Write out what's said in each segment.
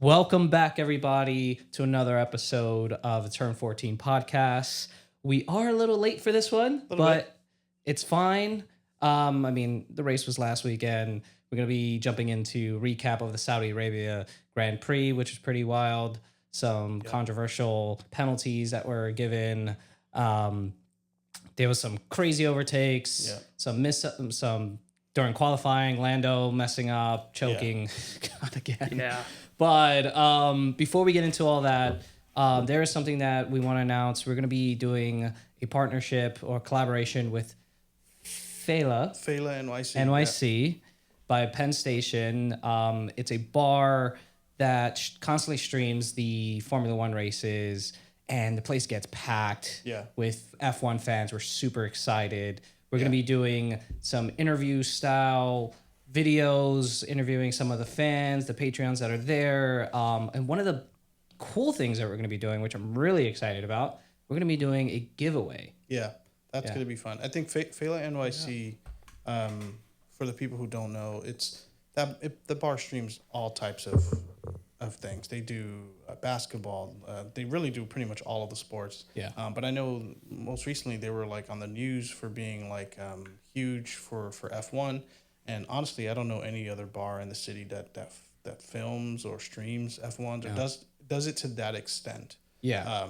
Welcome back, everybody, to another episode of the Turn 14 podcast. We are a little late for this one, but it's fine. The race was last weekend. We're going to be jumping into recap of the Saudi Arabia Grand Prix, which is pretty wild. Some controversial penalties that were given. There was some crazy overtakes, some during qualifying, Lando messing up, choking, God again. Yeah. But before we get into all that, there is something that we want to announce. We're going to be doing a partnership or collaboration with Fela NYC by Penn Station. It's a bar that constantly streams the Formula One races, and the place gets packed with F1 fans. We're super excited. We're going to be doing some interview style videos, interviewing some of the fans, the Patreons that are there. And one of the cool things that we're going to be doing, which I'm really excited about, we're going to be doing a giveaway. Yeah, that's going to be fun. I think Fela NYC, for the people who don't know, the bar streams all types of things. They do basketball. They really do pretty much all of the sports. Yeah. But I know most recently they were like on the news for being like huge for F1. And honestly, I don't know any other bar in the city that films or streams F1s or does it to that extent. Yeah.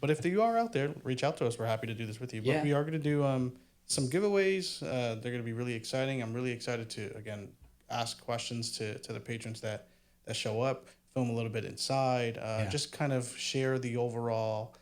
But if you are out there, reach out to us. We're happy to do this with you. But we are going to do some giveaways. They're going to be really exciting. I'm really excited to again ask questions to the patrons that show up, film a little bit inside, just kind of share the overall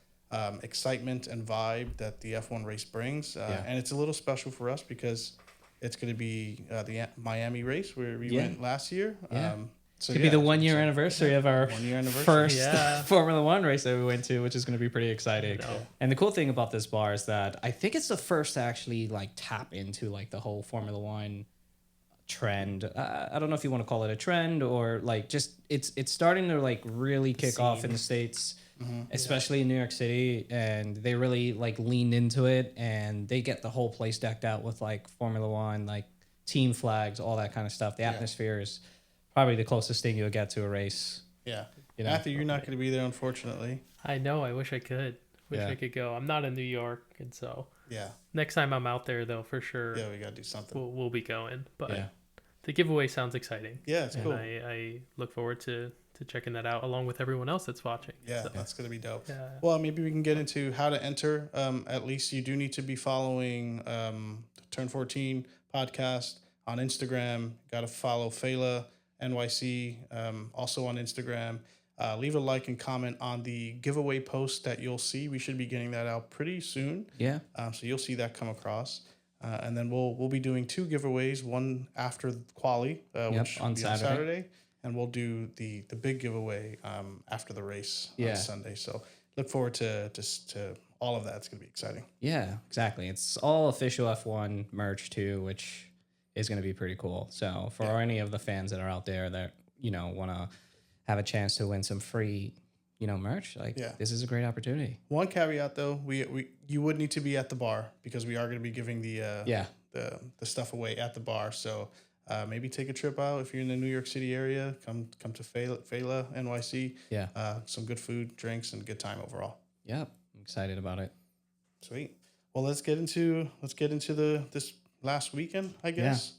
excitement and vibe that the F1 race brings. And it's a little special for us because it's going to be the Miami race where we went last year. Could be the 1 year anniversary of our first Formula One race that we went to, which is going to be pretty exciting. And the cool thing about this bar is that I think it's the first to actually like tap into like the whole Formula One trend. I don't know if you want to call it a trend or like just it's starting to like really kick off in the States. Especially in New York City, and they really like leaned into it, and they get the whole place decked out with like Formula One, like team flags, all that kind of stuff. The atmosphere is probably the closest thing you'll get to a race. Yeah, Matthew, you're not going to be there, unfortunately. I know. I wish I could. I could go. I'm not in New York, and so next time I'm out there, though, for sure. Yeah, we got to do something. We'll be going, but the giveaway sounds exciting. Yeah, it's cool. I look forward to checking that out along with everyone else that's watching. Yeah, that's going to be dope. Yeah. Well, maybe we can get into how to enter. At least you do need to be following the Turn 14 podcast on Instagram. Got to follow Fela NYC also on Instagram. Leave a like and comment on the giveaway post that you'll see. We should be getting that out pretty soon. Yeah. So you'll see that come across. And then we'll be doing two giveaways, one after quali, which on Saturday. And we'll do the big giveaway after the race on Sunday. So look forward to all of that. It's going to be exciting. Yeah, exactly. It's all official F1 merch too, which is going to be pretty cool. So for any of the fans that are out there that, want to have a chance to win some free, merch, this is a great opportunity. One caveat though, you would need to be at the bar because we are going to be giving the stuff away at the bar. So maybe take a trip out if you're in the New York City area. Come to Fela NYC. Yeah. Some good food, drinks, and good time overall. Yep, I'm excited about it. Sweet. Well, let's get into this last weekend, I guess.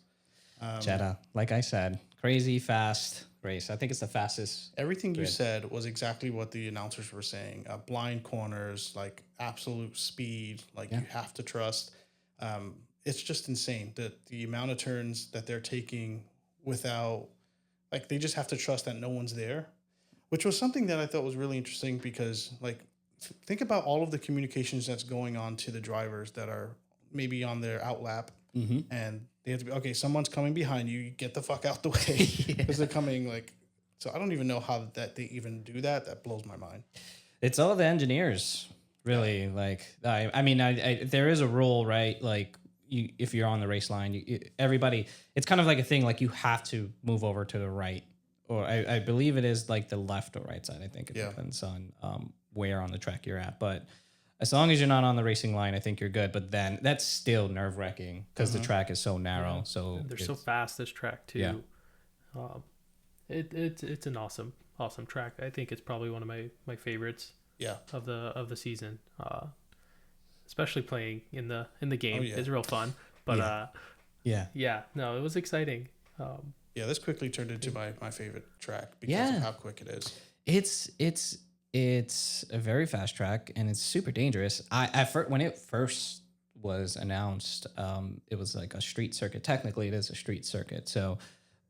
Yeah. Jeddah, like I said, crazy fast race. I think it's the fastest. Everything you said was exactly what the announcers were saying. Blind corners, like absolute speed, you have to trust. It's just insane that the amount of turns that they're taking without, they just have to trust that no one's there, which was something that I thought was really interesting because, think about all of the communications that's going on to the drivers that are maybe on their out lap, and they have to be, okay, someone's coming behind you, get the fuck out the way because they're coming, so I don't even know how that they even do that. That blows my mind. It's all the engineers, really. There is a rule, right? If you're on the race line, everybody, it's kind of like a thing, you have to move over to the right, or I believe it is the left or right side. I think it depends on where on the track you're at. But as long as you're not on the racing line, I think you're good. But then that's still nerve wracking because the track is so narrow. So they're so fast, this track too. Yeah. It's an awesome awesome track. I think it's probably one of my favorites. Yeah. Of the season. Especially playing in the game is real fun. But no, it was exciting. This quickly turned into my favorite track because of how quick it is. It's a very fast track and it's super dangerous. When it first was announced, it was like a street circuit. Technically, it is a street circuit. So,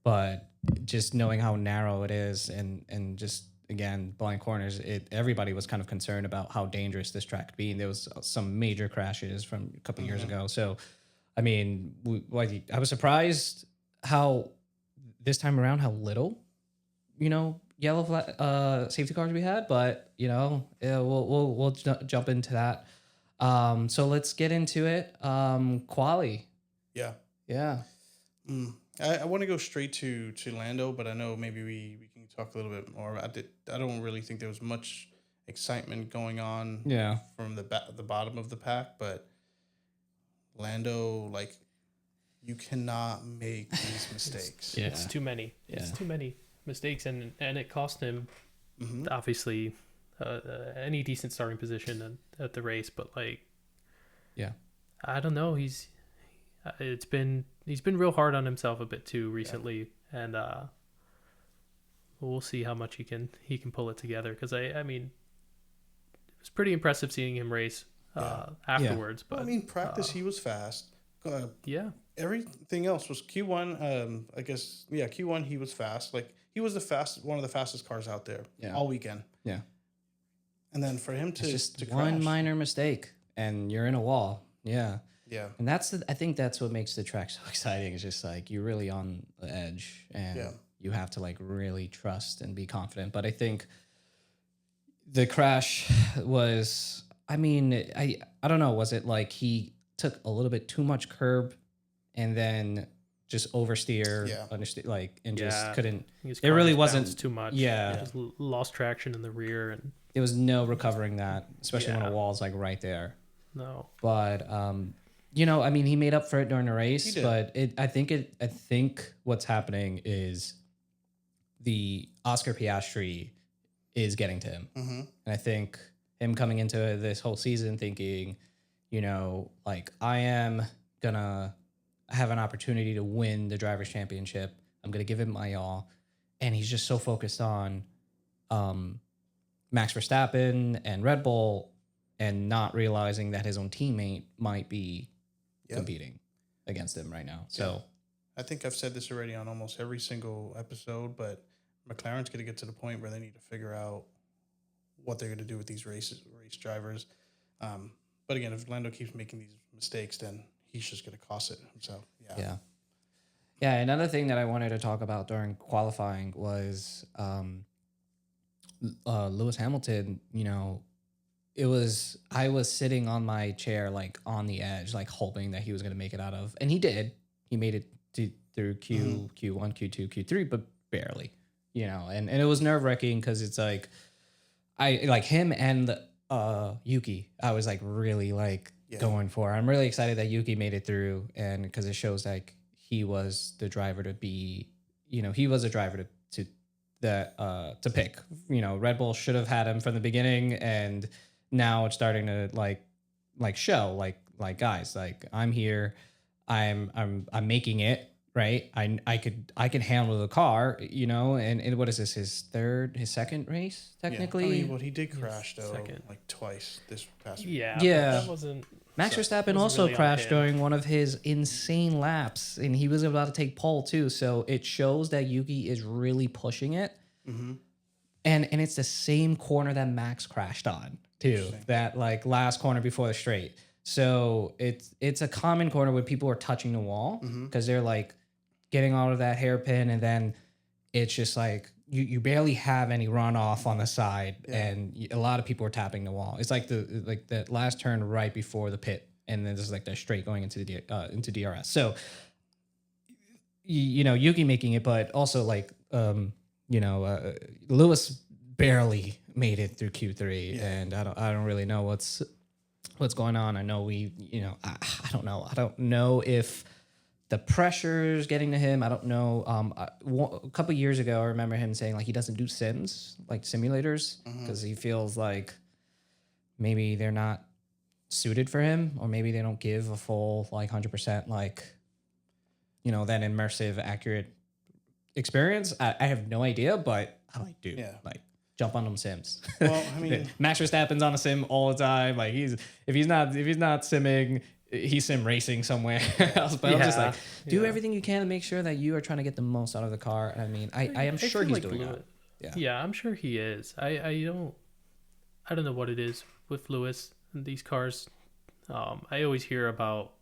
but just knowing how narrow it is and just again blind corners, everybody was kind of concerned about how dangerous this track could be. And there was some major crashes from a couple years ago. So, I mean, I was surprised how this time around how little, yellow safety cars we had, but we'll jump into that. So let's get into it. Quali. Yeah. I want to go straight to Lando, but I know maybe we can talk a little bit more about it. I don't really think there was much excitement going on from the bottom of the pack, but Lando, like, you cannot make these mistakes. It's too many. It's too many mistakes, and it cost him obviously any decent starting position at the race. But I don't know. He's been real hard on himself a bit too recently, and we'll see how much he can pull it together. Because I mean, it was pretty impressive seeing him race afterwards. But I mean, practice he was fast. Everything else was Q1. I guess Q1 he was fast. Like he was one of the fastest cars out there all weekend. Yeah. And then for him to one crash. minor mistake and you're in a wall. Yeah. Yeah. And I think that's what makes the track so exciting. It's just like you're really on the edge and you have to like really trust and be confident. But I think the crash was, I mean, I don't know. Was it like he took a little bit too much curb and then just oversteer, just couldn't. It really wasn't too much. Just lost traction in the rear, and there was no recovering that, especially when a wall's like right there. No, but I mean, he made up for it during the race. But I think what's happening is the Oscar Piastri is getting to him, and I think him coming into this whole season thinking, like I am gonna have an opportunity to win the Drivers' Championship. I'm gonna give it my all, and he's just so focused on Max Verstappen and Red Bull, and not realizing that his own teammate might be competing against him right now. So, I think I've said this already on almost every single episode, but McLaren's gonna get to the point where they need to figure out what they're gonna do with these race drivers. But again, if Lando keeps making these mistakes, then he's just going to cost it himself. Yeah. Another thing that I wanted to talk about during qualifying was Lewis Hamilton. I was sitting on my chair, like on the edge, like hoping that he was going to make it out of, and he did. He made it through Q1, Q2, Q3, but barely. And it was nerve wracking because it's like I like him and Yuki. I was like really going for. I'm really excited that Yuki made it through, and because it shows like he was the driver to be. He was a driver to pick. Red Bull should have had him from the beginning, and now it's starting to show like guys, like I'm here, I'm making it. Right, I could handle the car, and what is this? His second race technically. Yeah. He did crash though, like twice this past week. Yeah. That wasn't. Max Verstappen also really crashed during one of his insane laps, and he was about to take pole too. So it shows that Yuki is really pushing it, and it's the same corner that Max crashed on too. That last corner before the straight. So it's a common corner where people are touching the wall because they're like getting out of that hairpin, and then it's just like you barely have any runoff on the side, and a lot of people are tapping the wall. It's like the last turn right before the pit, and then there's like that straight going into DRS. So Yuki making it, but also Lewis barely made it through Q3, and I don't really know what's going on. I know I don't know if the pressure's getting to him. I don't know. A couple years ago, I remember him saying like he doesn't do sims, like simulators, because he feels like maybe they're not suited for him, or maybe they don't give a full like 100% like, you know, that immersive, accurate experience. I have no idea, but I like, dude, like jump on them sims. Well, I mean, Max Verstappen's on a sim all the time. Like if he's not simming, he's sim racing somewhere else. But I'm just like, do everything you can to make sure that you are trying to get the most out of the car. And I mean, I am sure he's like doing that. Yeah, I'm sure he is. I don't know what it is with Lewis and these cars. I always hear about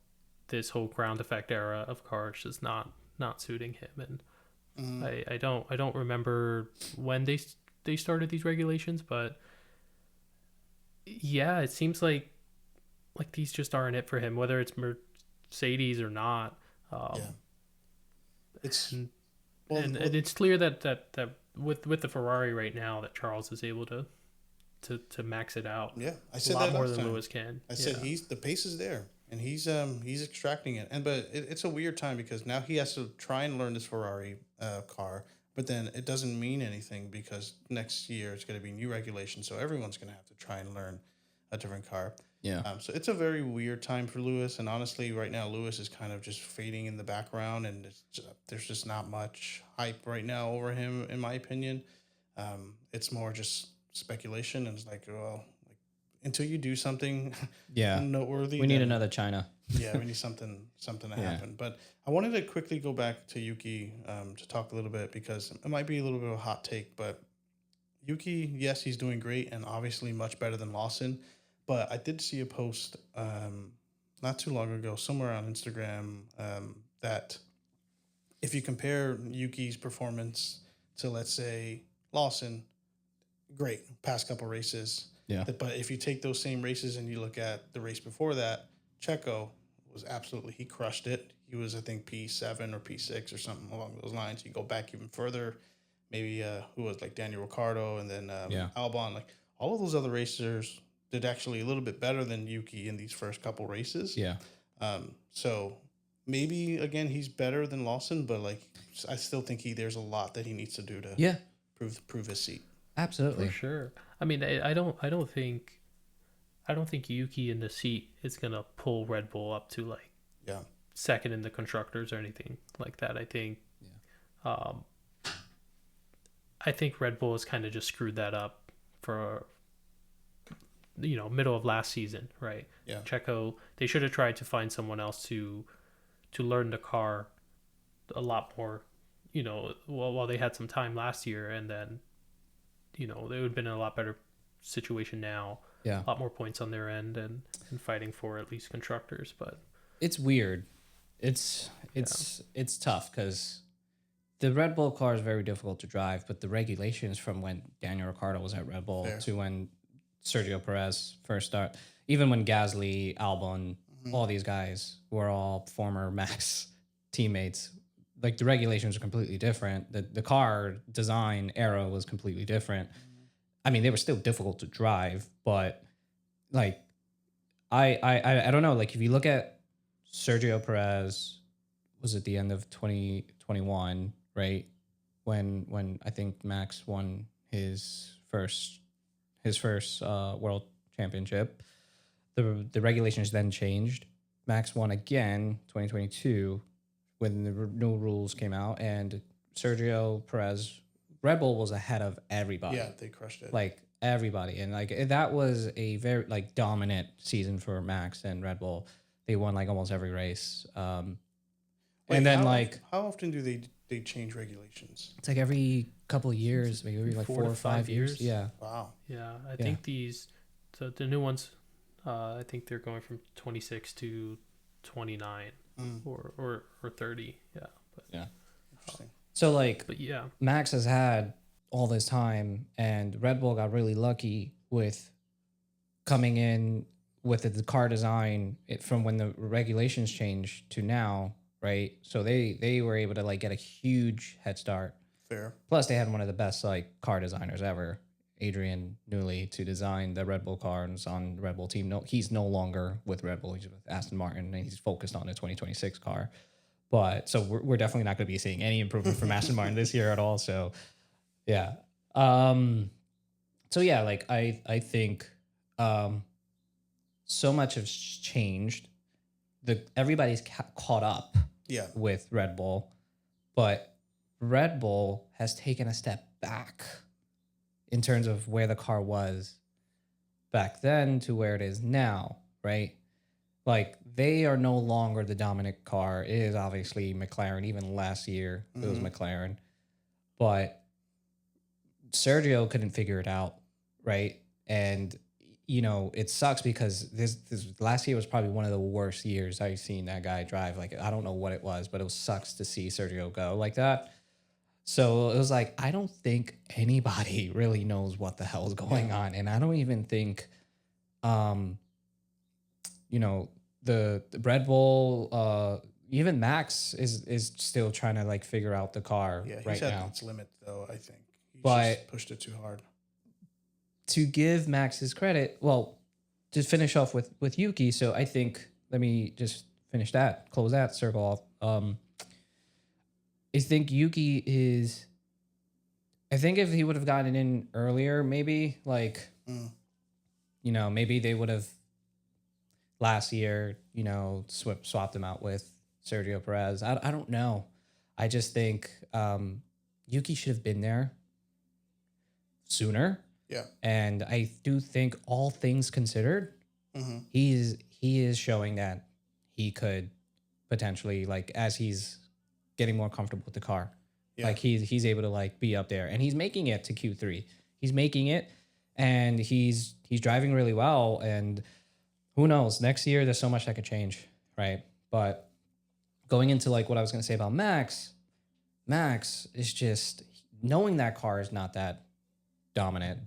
this whole ground effect era of cars just not suiting him, and I don't remember when they started these regulations, but yeah, it seems like these just aren't it for him, whether it's Mercedes or not. It's and it's clear that with the Ferrari right now that Charles is able to max it out. Yeah, I said a lot that more last than time. Lewis can. I said the pace is there, and he's extracting it. But it's a weird time because now he has to try and learn this Ferrari car, but then it doesn't mean anything because next year it's going to be new regulations, so everyone's going to have to try and learn a different car. Yeah. So it's a very weird time for Lewis, and honestly, right now Lewis is kind of just fading in the background, and there's just not much hype right now over him, in my opinion. It's more just speculation, and it's like, well, until you do something noteworthy, we need another China. Yeah, we need something to happen. But I wanted to quickly go back to Yuki to talk a little bit, because it might be a little bit of a hot take, but Yuki, yes, he's doing great and obviously much better than Lawson. But I did see a post not too long ago, somewhere on Instagram, that if you compare Yuki's performance to, let's say, Lawson, great, past couple races. Yeah. But if you take those same races and you look at the race before that, Checo was he crushed it. He was, I think, P7 or P6 or something along those lines. You go back even further, maybe who was like Daniel Ricciardo and then Albon. Like all of those other racers did actually a little bit better than Yuki in these first couple races. Yeah. So maybe again he's better than Lawson, but like I still think there's a lot that he needs to do to prove his seat. Absolutely. For sure. I mean, I don't think Yuki in the seat is gonna pull Red Bull up to like second in the constructors or anything like that. I think Red Bull has kind of just screwed that up for middle of last season, right? Yeah. Checo, they should have tried to find someone else to learn the car a lot more, while they had some time last year, and then they would have been in a lot better situation now. Yeah. A lot more points on their end and fighting for at least constructors. But it's weird. It's tough because the Red Bull car is very difficult to drive, but the regulations from when Daniel Ricciardo was at Red Bull to when Sergio Perez first started, even when Gasly, Albon, all these guys were all former Max teammates, like the regulations are completely different. The car design era was completely different. I mean, they were still difficult to drive, but like I don't know. Like if you look at Sergio Perez, was it the end of 2021, right? When I think Max won his first world championship. The regulations then changed. Max won again 2022 when the new rules came out, and Sergio Perez, Red Bull was ahead of everybody. Yeah, they crushed it. Like everybody, and like that was a very like dominant season for Max and Red Bull. They won like almost every race. And then how often do they change regulations? It's like every couple of years, maybe like 4 or 5 years. Yeah. Wow. Yeah, I think the new ones, I think they're going from 26 to 29 or 30. Yeah. But, yeah. Interesting. So like, but yeah, Max has had all this time, and Red Bull got really lucky with coming in with the car design from when the regulations changed to now, right? So they were able to like get a huge head start. Fair. Plus, they had one of the best like car designers ever, Adrian Newey, to design the Red Bull cars on the Red Bull team. No, he's no longer with Red Bull. He's with Aston Martin, and he's focused on the 2026 car. But so we're definitely not going to be seeing any improvement from Aston Martin this year at all. So yeah. So yeah, like I think so much has changed. Everybody's caught up with Red Bull, but Red Bull has taken a step back in terms of where the car was back then to where it is now, right? Like, they are no longer the dominant car. It is obviously McLaren. Even last year, it was McLaren. But Sergio couldn't figure it out, right? And, you know, it sucks because this last year was probably one of the worst years I've seen that guy drive. Like, I don't know what it was, but it sucks to see Sergio go like that. So it was like, I don't think anybody really knows what the hell is going on. And I don't even think, you know, the Red Bull, even Max is still trying to like figure out the car right now. At its limit though, I think. He's just pushed it too hard. To give Max his credit, well, just finish off with Yuki. So I think, let me just close that circle off. I think Yuki is, I think if he would have gotten in earlier, maybe like, you know, maybe they would have last year, you know, swapped him out with Sergio Perez. I don't know. I just think Yuki should have been there sooner. Yeah. And I do think, all things considered, he is showing that he could potentially, like, as he's getting more comfortable with the car, like he's able to like be up there, and he's making it to Q3. He's making it, and he's driving really well. And who knows, next year there's so much that could change, right? But going into like what I was going to say about Max is just knowing that car is not that dominant.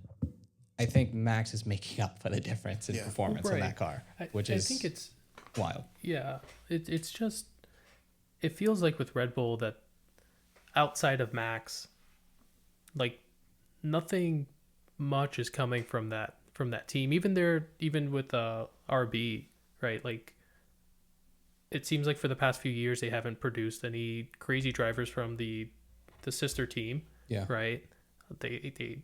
I think Max is making up for the difference in performance in that car, which I think it's wild. Yeah, it's just, it feels like with Red Bull that outside of Max, like nothing much is coming from that team. Even with RB, right? Like, it seems like for the past few years they haven't produced any crazy drivers from the sister team. Yeah. Right. They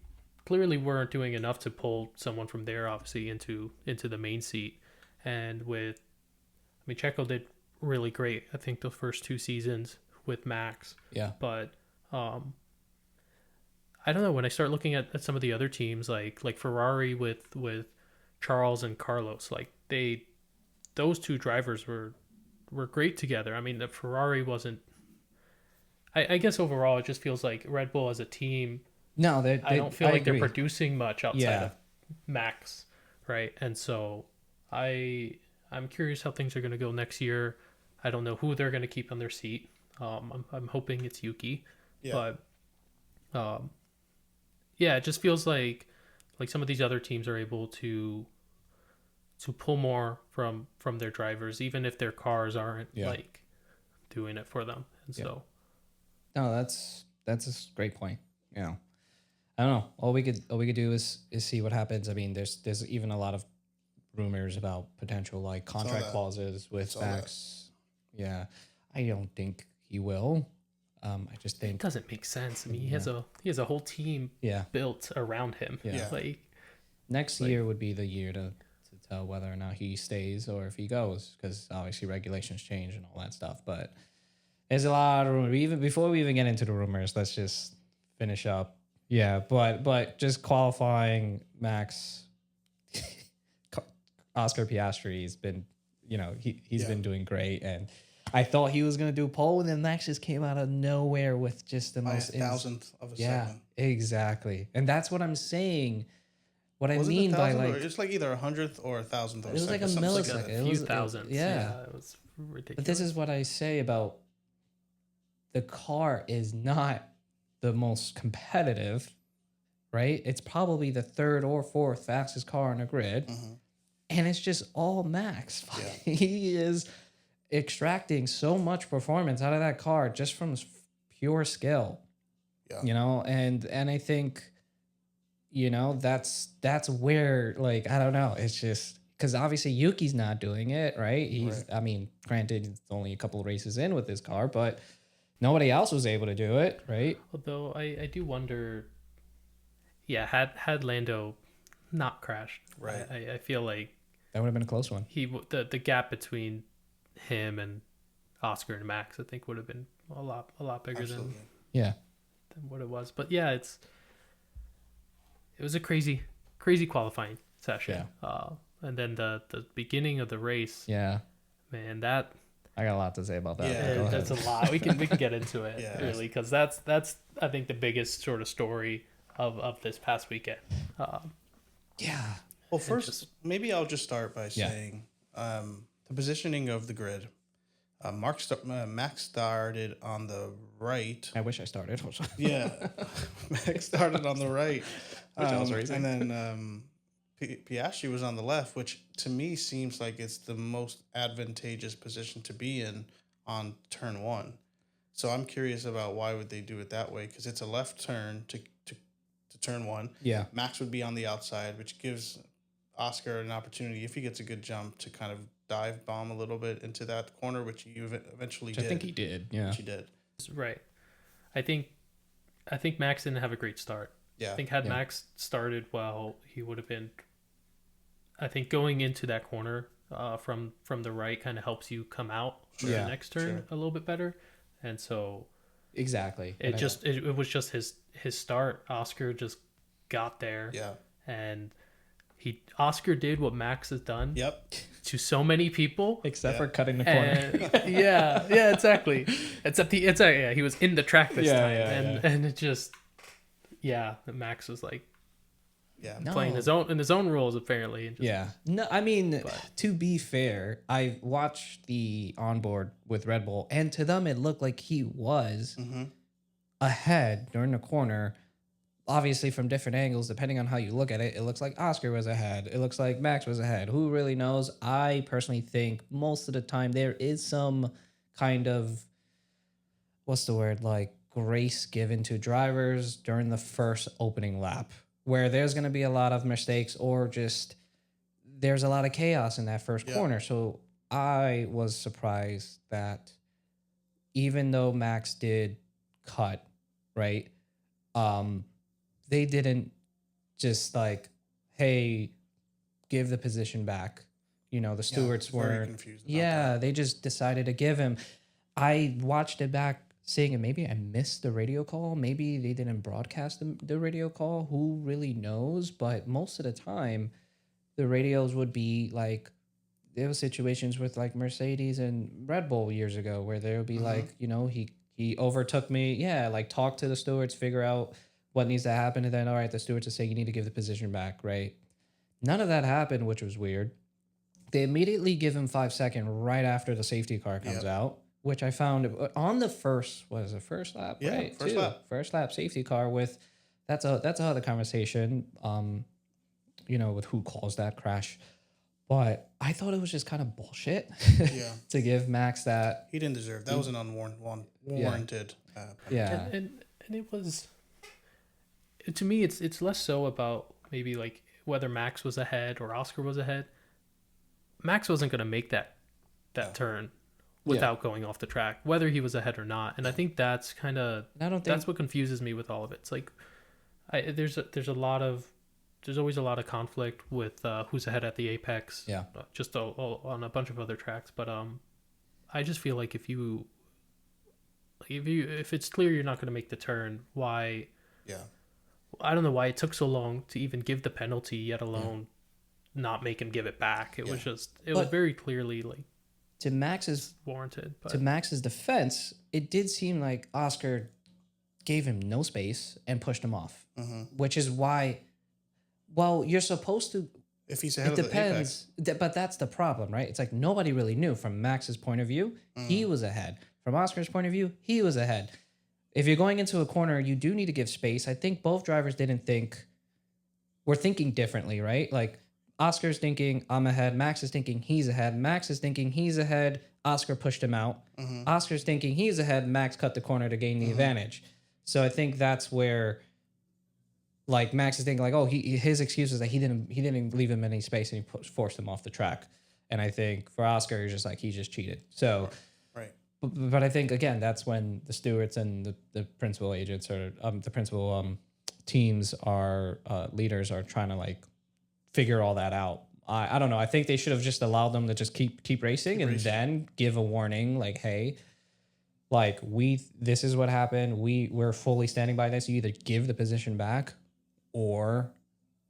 clearly weren't doing enough to pull someone from there, obviously, into the main seat. And Checo did really great, I think, the first 2 seasons with Max. Yeah. But I don't know, when I start looking at some of the other teams, like Ferrari with Charles and Carlos, like those 2 drivers were great together. I mean, the Ferrari wasn't, I guess overall it just feels like Red Bull as a team, I don't feel like they're producing much outside of Max, right? And so I'm curious how things are going to go next year. I don't know who they're going to keep on their seat. I'm hoping it's Yuki, but it just feels like some of these other teams are able to pull more from their drivers, even if their cars aren't like doing it for them. And so, no, that's a great point. You know, I don't know. All we could do is see what happens. I mean, there's even a lot of rumors about potential like contract clauses with Max. Yeah, I don't think he will. I just think it doesn't make sense. I mean, he has a whole team built around him. Yeah. Like next year would be the year to tell whether or not he stays or if he goes, because obviously regulations change and all that stuff. But there's a lot of rumors. Even before we even get into the rumors, let's just finish up. Yeah, but just qualifying Max, Oscar Piastri has been, you know, he's been doing great, and I thought he was gonna do pole, and then Max just came out of nowhere with just the most 1,000th of a second. Exactly, and that's what I'm saying. What I mean by like, it's like either 100th or 1,000th. It was like a millisecond. It was a few thousand. Yeah, it was ridiculous. But this is what I say about the car is not the most competitive, right? It's probably the 3rd or 4th fastest car on the grid, and it's just all Max. Yeah. He is extracting so much performance out of that car just from pure skill. Yeah. You know, and I think, you know, that's where, like, I don't know, it's just because obviously Yuki's not doing it, right? I mean, granted, it's only a couple of races in with this car, but nobody else was able to do it, right? Although I do wonder, yeah, had Lando not crashed, Right. I feel like That would have been a close one. The gap between him and Oscar and Max, I think, would have been a lot bigger than what it was. But yeah, it was a crazy qualifying session. Yeah. And then the beginning of the race. Yeah. Man, that I got a lot to say about that. Yeah, that's a lot. We can get into it really, because that's I think the biggest sort of story of this past weekend. Yeah. Well, first, maybe I'll just start by saying the positioning of the grid. Max started on the right. I wish I started. Yeah, Max started on the right, and then Piastri was on the left, which to me seems like it's the most advantageous position to be in on turn one. So I'm curious about why would they do it that way, because it's a left turn to turn one. Yeah. Max would be on the outside, which gives Oscar an opportunity, if he gets a good jump, to kind of dive bomb a little bit into that corner, which he eventually did. I think he did. Yeah. Which he did. Right. I think Max didn't have a great start. Yeah. I think had Max started well, he would have been. I think going into that corner from the right kind of helps you come out for the next turn a little bit better, and so exactly it was just his start. Oscar just got there, and Oscar did what Max has done. Yep. To so many people, except for cutting the corner. And, exactly. Except he was in the track this time, and it just Max was like playing his own rules apparently. And just, No, I mean, to be fair, I watched the onboard with Red Bull, and to them it looked like he was ahead during the corner. Obviously, from different angles, depending on how you look at it, it looks like Oscar was ahead. It looks like Max was ahead. Who really knows? I personally think most of the time there is some kind of, what's the word, like grace given to drivers during the first opening lap, where there's going to be a lot of mistakes or just there's a lot of chaos in that first corner. So I was surprised that even though Max did cut, right, they didn't just like, hey, give the position back. You know, the stewards weren't confused about that. They just decided to give him. I watched it back seeing it. Maybe I missed the radio call. Maybe they didn't broadcast the radio call. Who really knows? But most of the time, the radios would be like, there were situations with like Mercedes and Red Bull years ago where there would be like, you know, he overtook me. Yeah, like talk to the stewards, figure out what needs to happen, and then, all right, the stewards are saying you need to give the position back, right? None of that happened, which was weird. They immediately give him 5 seconds right after the safety car comes out, which I found on the first lap, right? First lap safety car with, that's another conversation, you know, with who caused that crash. But I thought it was just kind of bullshit to give Max that. He didn't deserve. That was an unwarranted. And it was. To me, it's less so about maybe like whether Max was ahead or Oscar was ahead. Max wasn't going to make that turn without going off the track, whether he was ahead or not. And I think that's kind of that's what confuses me with all of it. It's like there's always a lot of conflict with who's ahead at the apex. Just on a bunch of other tracks, but I just feel like if it's clear you're not going to make the turn, why? I don't know why it took so long to even give the penalty, yet alone not make him give it back. It was just, was very clearly like to Max's warranted. But. To Max's defense, it did seem like Oscar gave him no space and pushed him off, which is why. Well, you're supposed to. If he's ahead of the apex, but that's the problem, right? It's like nobody really knew. From Max's point of view, he was ahead. From Oscar's point of view, he was ahead. If you're going into a corner, you do need to give space. I think both drivers were thinking differently, right? Like Oscar's thinking, I'm ahead. Max is thinking he's ahead. Max is thinking he's ahead. Oscar pushed him out. Oscar's thinking he's ahead. Max cut the corner to gain the advantage. So I think that's where like Max is thinking like, oh, his excuse is that he didn't leave him any space and he forced him off the track. And I think for Oscar, he's just like, he just cheated. So, Right. But I think again, that's when the stewards and the principal agents or the principal teams are leaders are trying to like figure all that out. I don't know. I think they should have just allowed them to just keep racing and then give a warning like, hey, like this is what happened. We're fully standing by this. You either give the position back or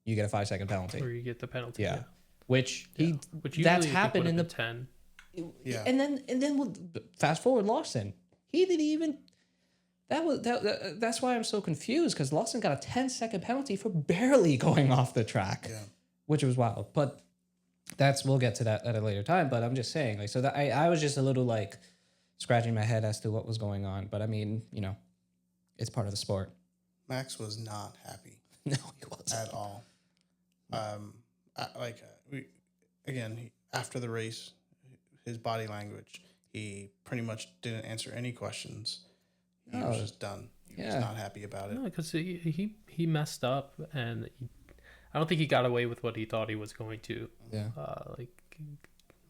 you get a 5-second penalty. Or you get the penalty. Yeah. Which Which that's happened in the 10. Yeah. And then we'll fast forward Lawson. He didn't even that's why I'm so confused, because Lawson got a 10-second penalty for barely going off the track. Yeah. Which was wild. But we'll get to that at a later time. But I'm just saying, like, so that I was just a little like scratching my head as to what was going on. But I mean, you know, it's part of the sport. Max was not happy. No, he wasn't at all. After the race, his body language, he pretty much didn't answer any questions. He was just done. He was not happy about it. No, because he messed up, and I don't think he got away with what he thought he was going to. Yeah.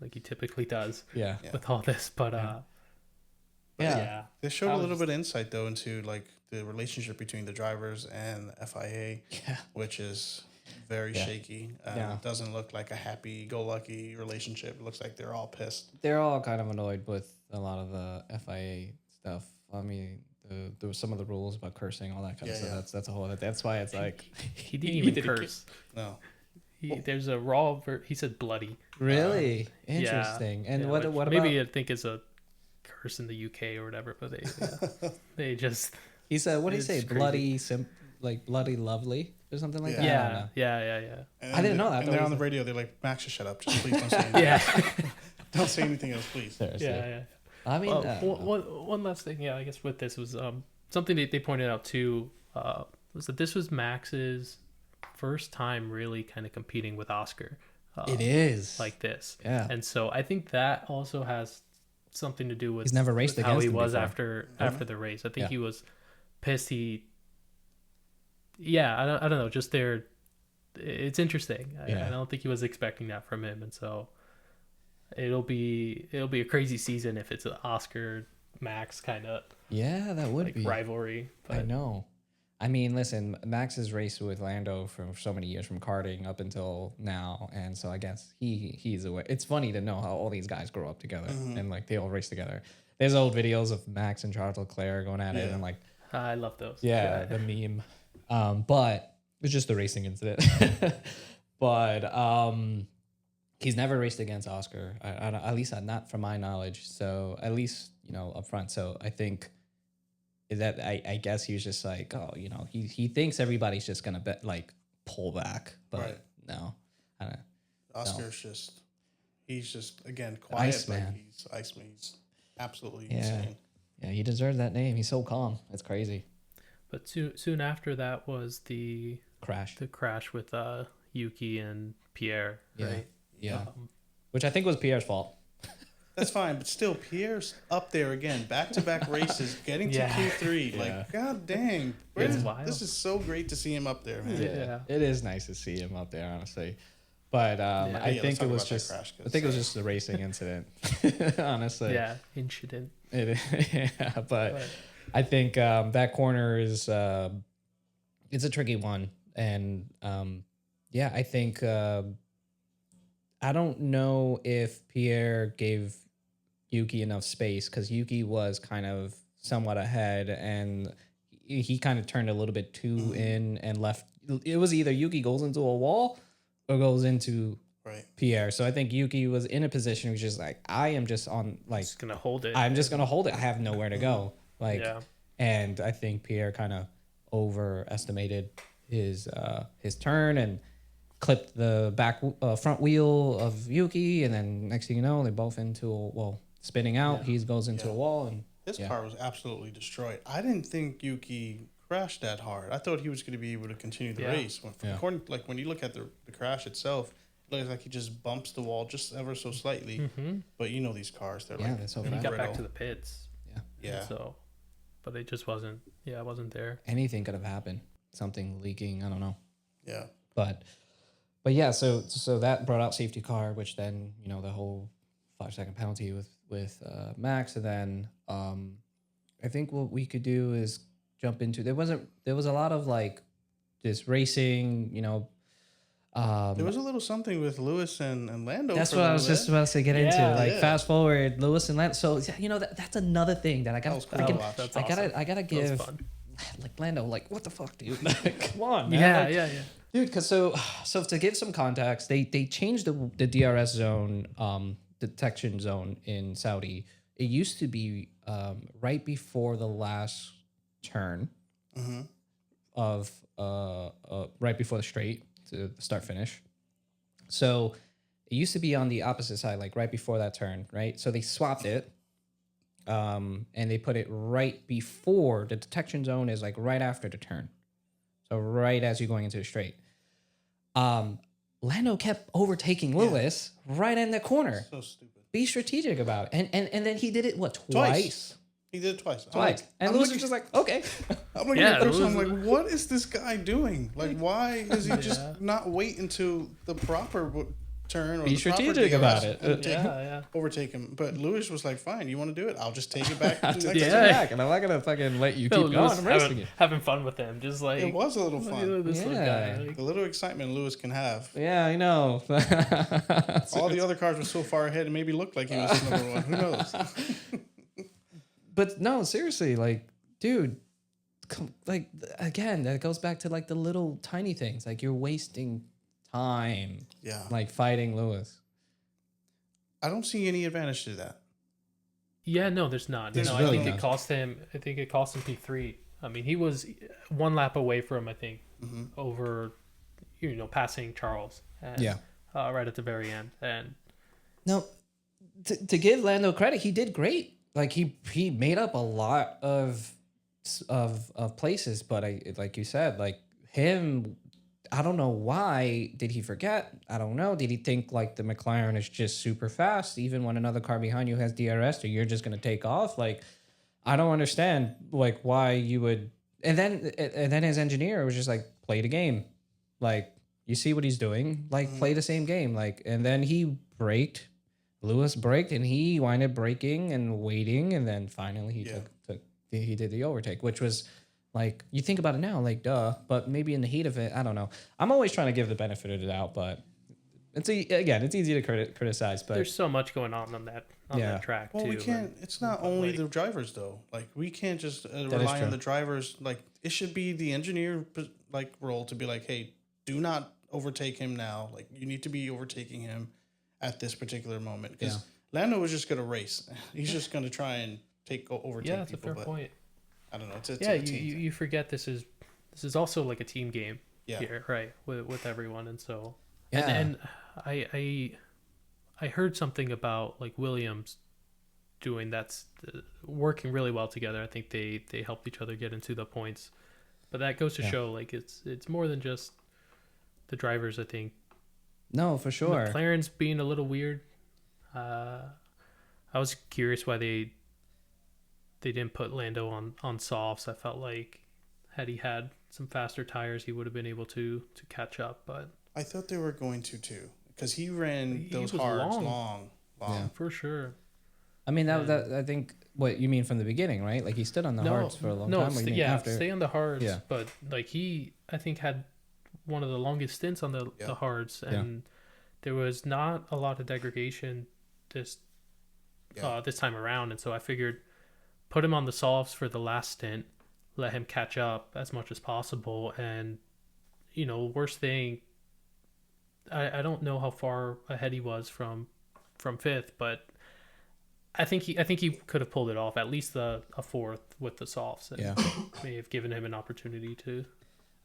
Like he typically does. Yeah. With all this, but yeah. They showed a little bit of insight though into like the relationship between the drivers and the FIA, which is very shaky. Doesn't look like a happy-go-lucky relationship. It looks like they're all pissed. They're all kind of annoyed with a lot of the FIA stuff. I mean, there was some of the rules about cursing, all that kind of stuff. Yeah. That's a whole. That's why it's like he didn't even curse. No. There's a raw. He said bloody. Really interesting. And what about? Maybe I think it's a curse in the UK or whatever, but they just. He said, "What did he say? Bloody, like bloody lovely." Or something like that. Yeah. And I didn't know that. And they're on the radio. They're like, Max, just shut up. Just please don't say anything. Don't say anything else, please. Seriously. Yeah. I mean, one last thing. Yeah, I guess with this was something that they pointed out too was that this was Max's first time really kind of competing with Oscar. It is like this. Yeah. And so I think that also has something to do with he's never raced against how he him was before. after the race. I think he was pissed. I don't know. Just it's interesting. I don't think he was expecting that from him, and so it'll be a crazy season if it's an Oscar Max kind of that would be rivalry. But I know. I mean, listen, Max has raced with Lando for so many years, from karting up until now, and so I guess he's aware. It's funny to know how all these guys grow up together and like they all race together. There's old videos of Max and Charles Leclerc going at it, and like I love those. Yeah, the meme. But it's just the racing incident. But he's never raced against Oscar. At least not from my knowledge. So at least, you know, up front. So I think that I guess he was just like, oh, you know, he thinks everybody's just gonna pull back, but no, I don't know. Oscar's he's just again quiet, Iceman. He's Iceman. He's absolutely insane. Yeah, he deserves that name. He's so calm. It's crazy. But soon after that was the crash. The crash with Yuki and Pierre, right? Yeah. Which I think was Pierre's fault. That's fine, but still, Pierre's up there again, back-to-back races, getting to Q3. Like, god dang. This is so great to see him up there, man. Yeah. It is nice to see him up there, honestly. But I think it was just the racing incident, honestly. Yeah, incident. But I think that corner is it's a tricky one, and I think I don't know if Pierre gave Yuki enough space, because Yuki was kind of somewhat ahead, and he kind of turned a little bit too in and left. It was either Yuki goes into a wall or goes into Pierre. So I think Yuki was in a position where he's just like, I am just on, like, just gonna hold it. I'm just gonna hold it. I have nowhere to go. And I think Pierre kind of overestimated his turn and clipped the front wheel of Yuki, and then next thing you know, they both spinning out. He goes into a wall, and his car was absolutely destroyed. I didn't think Yuki crashed that hard. I thought he was going to be able to continue the race. When you look at the crash itself, it looks like he just bumps the wall just ever so slightly. Mm-hmm. But you know these cars, they're like, so he got back to the pits. Yeah. So, but it just wasn't. Yeah, it wasn't there. Anything could have happened. something leaking. I don't know. Yeah. But yeah, so that brought out safety car, which then, you know, the whole 5-second penalty with Max, and then I think what we could do is jump into there was a lot of like this racing, you know. There was a little something with Lewis and Lando. That's what I was just about to get into. Like fast forward, Lewis and Lando. So you know that's another thing that I got. I gotta give like Lando. Like what the fuck, dude? Like, come on, man. Yeah. Dude, because so to give some context, they changed the DRS zone, detection zone in Saudi. It used to be right before the last turn of right before the straight to start finish. So it used to be on the opposite side, like right before that turn, right? So they swapped it, and they put it right before the detection zone is like right after the turn. So right as you're going into the straight. Lando kept overtaking Lewis right in the corner. So stupid. Be strategic about it. And then he did it, what, twice? He did it twice. And Lewis was just like, okay. I'm looking at the I'm like, what is this guy doing? Like, why is he just not wait until the proper turn or be the strategic proper about it? Overtake him. But Lewis was like, fine, you want to do it? I'll just take it back. And I'm not gonna fucking let you keep going. I'm racing it. Having fun with him, just like it was a little fun. This little guy, like, the little excitement Lewis can have. Yeah, I know. All the other cars were so far ahead, it maybe looked like he was number one. Who knows? But no, seriously, like, dude, like again, that goes back to like the little tiny things. Like you're wasting time. Yeah. Like fighting Lewis. I don't see any advantage to that. Yeah, no, there's not. I think it cost him. I think it cost him P3. I mean, he was one lap away from, I think, over, passing Charles. And, right at the very end. And no, to give Lando credit, he did great. Like he made up a lot of places, but like you said, like him. I don't know why. Did he forget? I don't know. Did he think like the McLaren is just super fast, even when another car behind you has DRS, or you're just gonna take off? Like, I don't understand like why you would. And then his engineer was just like, play the game, like you see what he's doing, like play the same game, like. And then he braked, Lewis braked, and he wound up braking and waiting, and then finally he did the overtake, which was. Like, you think about it now, like, duh. But maybe in the heat of it, I don't know. I'm always trying to give the benefit of the doubt, but it's easy to criticize. But there's so much going on that track, well, too. We can't. It's not only the drivers, though. Like, we can't just rely on the drivers. Like, it should be the engineer, like, role to be like, hey, do not overtake him now. Like, you need to be overtaking him at this particular moment. Because Lando was just going to race. He's just going to try and overtake people. Yeah, that's a fair point. I don't know. It's you forget this is also like a team game here, right? With everyone, and so and I heard something about like Williams doing that's working really well together. I think they helped each other get into the points, but that goes to show like it's more than just the drivers. I think no, for sure. McLaren's being a little weird. I was curious why they didn't put Lando on softs. I felt like had he had some faster tires, he would have been able to catch up. But I thought they were going to too, because he ran those hards long. Yeah, for sure. I mean, that I think what you mean from the beginning, right? Like he stood on the hards for a long time. Stay on the hards. Yeah. But like I think had one of the longest stints on the hards, and there was not a lot of degradation this time around, and so I figured. Put him on the softs for the last stint, let him catch up as much as possible, and worst thing. I don't know how far ahead he was from fifth, but I think he could have pulled it off, at least a fourth with the softs, and may have given him an opportunity to.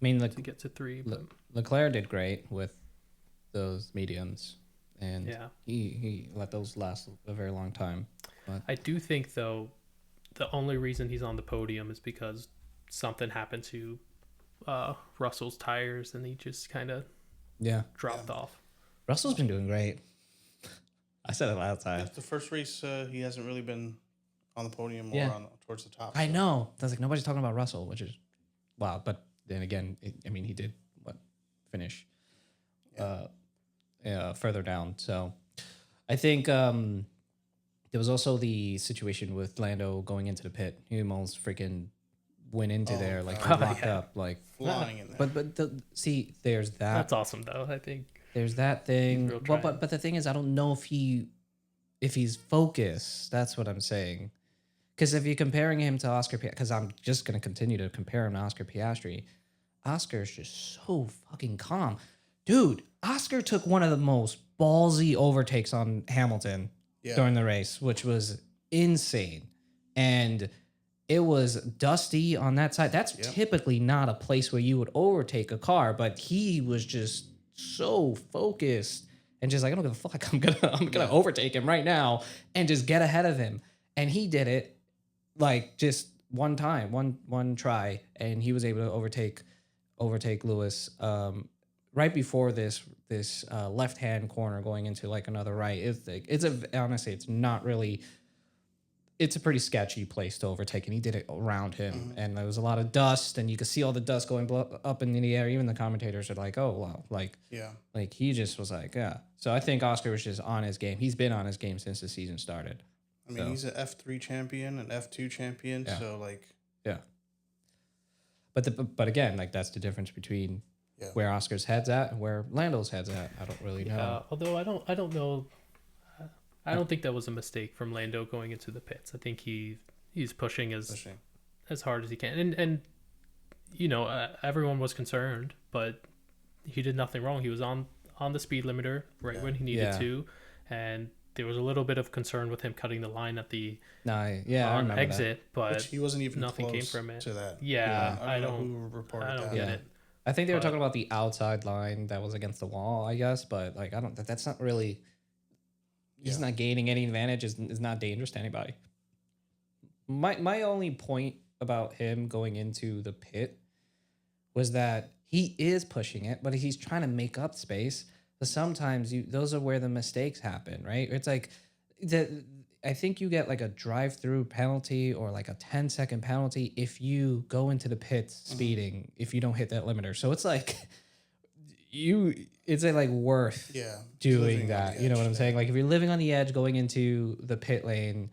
To get to 3. But Leclerc did great with those mediums, and he let those last a very long time. But I do think though. The only reason he's on the podium is because something happened to Russell's tires, and he just kind of dropped off. Russell's been doing great. I said it last time. It's the first race he hasn't really been on the podium or towards the top. I know. That's like nobody's talking about Russell, which is wow. But then again, he did finish further down. So I think there was also the situation with Lando going into the pit. He almost freaking went into there, like locked up, like flying in there. But there's that. That's awesome though. I think there's that thing. But the thing is, I don't know if he's focused. That's what I'm saying. Because if you're comparing him to Oscar, because I'm just gonna continue to compare him to Oscar Piastri, Oscar's just so fucking calm, dude. Oscar took one of the most ballsy overtakes on Hamilton during the race, which was insane, and it was dusty on that side. That's typically not a place where you would overtake a car, but he was just so focused and just like, I don't give a fuck. I'm gonna overtake him right now and just get ahead of him. And he did it like just one time, one try, and he was able to overtake Lewis right before this left hand corner going into like another right. Honestly, it's not really. It's a pretty sketchy place to overtake, and he did it around him. And there was a lot of dust, and you could see all the dust going up in the air. Even the commentators are like, "Oh wow!" Like he just was like, "Yeah." So I think Oscar was just on his game. He's been on his game since the season started. I mean, he's an F3 champion, an F2 champion. Yeah. So like, yeah. But again, like that's the difference between where Oscar's head's at and where Lando's head's at. I don't really know. Although I don't know. I don't think that was a mistake from Lando going into the pits. I think he's pushing as hard as he can, and everyone was concerned, but he did nothing wrong. He was on the speed limiter when he needed to, and there was a little bit of concern with him cutting the line at the exit, but which he wasn't even nothing close came from it. To that. I don't know who reported that. Get it. I think they were talking about the outside line that was against the wall, I guess, but like that's not really. He's not gaining any advantage. Is not dangerous to anybody. My only point about him going into the pit was that he is pushing it, but he's trying to make up space. But sometimes those are where the mistakes happen, right? It's like I think you get like a drive-through penalty or like a 10-second penalty if you go into the pits speeding, if you don't hit that limiter. So it's like it's like worth doing that. You know what I'm saying? Like if you're living on the edge going into the pit lane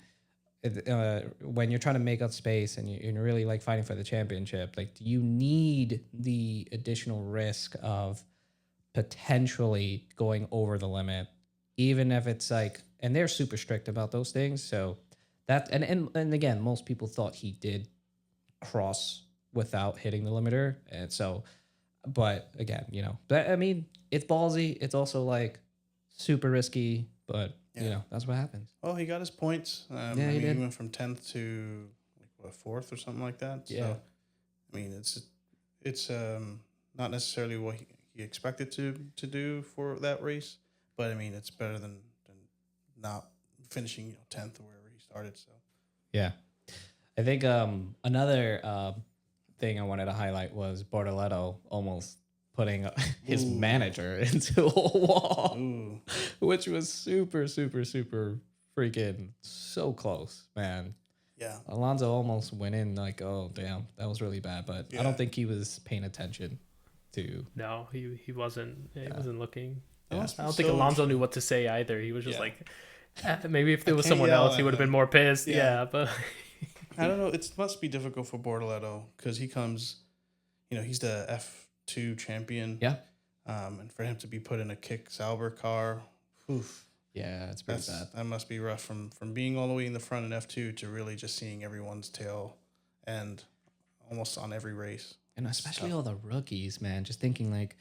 when you're trying to make up space and you're really like fighting for the championship, like you need the additional risk of potentially going over the limit, even if it's like, and they're super strict about those things. So that, and again, most people thought he did cross without hitting the limiter. And so, but again, I mean, it's ballsy. It's also like super risky, but that's what happens. Well, he got his points. He did. He went from 10th to like 4th or something like that. Yeah. So, I mean, it's not necessarily what he expected to do for that race, but I mean, it's better than not finishing 10th or wherever he started. So. Yeah. I think another thing I wanted to highlight was Bortoleto almost putting his manager into a wall, which was super, super, super freaking so close, man. Yeah. Alonso almost went in like, oh, damn, that was really bad. But I don't think he was paying attention to. No, he wasn't. He wasn't looking. Yeah. I don't think Alonso knew what to say either. He was just like, maybe if there was someone else, he would have been more pissed. Yeah, but... I don't know. It must be difficult for Bortoleto because he comes, he's the F2 champion. Yeah. And for him to be put in a Kick Sauber car, yeah, it's pretty bad. That must be rough from being all the way in the front in F2 to really just seeing everyone's tail and almost on every race. And especially all the rookies, man, just thinking like,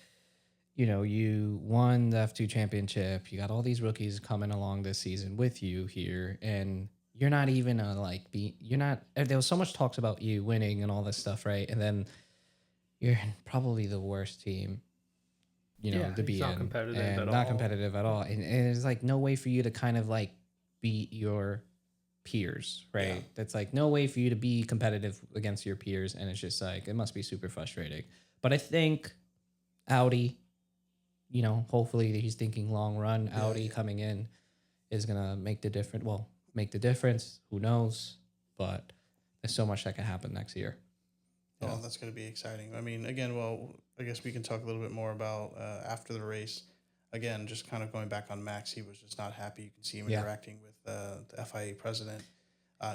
you won the F2 championship. You got all these rookies coming along this season with you here, and you're not even there was so much talks about you winning and all this stuff, right? And then you're probably the worst team, to be not competitive and not competitive at all. And there's like no way for you to kind of like beat your peers, right? Yeah. That's like no way for you to be competitive against your peers. And it's just like, it must be super frustrating. But I think Audi, hopefully he's thinking long run. Audi coming in is going to make the difference. Who knows? But there's so much that can happen next year. Oh, that's going to be exciting. I mean, again, well, I guess we can talk a little bit more about after the race. Again, just kind of going back on Max, he was just not happy. You can see him interacting with the FIA president.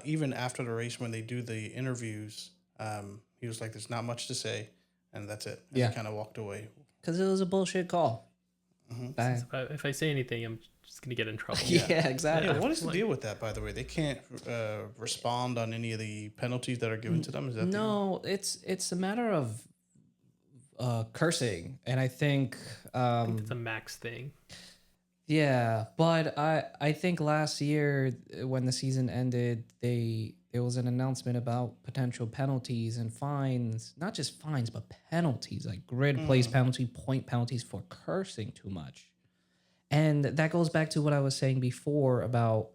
Even after the race, when they do the interviews, he was like, "There's not much to say," and that's it. And he kind of walked away because it was a bullshit call. If I say anything, I'm just gonna get in trouble. Exactly. Yeah, what is the deal with that, by the way? They can't respond on any of the penalties that are given to them. Is that no? It's a matter of cursing, and I think it's a Max thing. Yeah, but I think last year when the season ended, there was an announcement about potential penalties and fines, not just fines, but penalties, like grid place penalty, point penalties for cursing too much. And that goes back to what I was saying before about,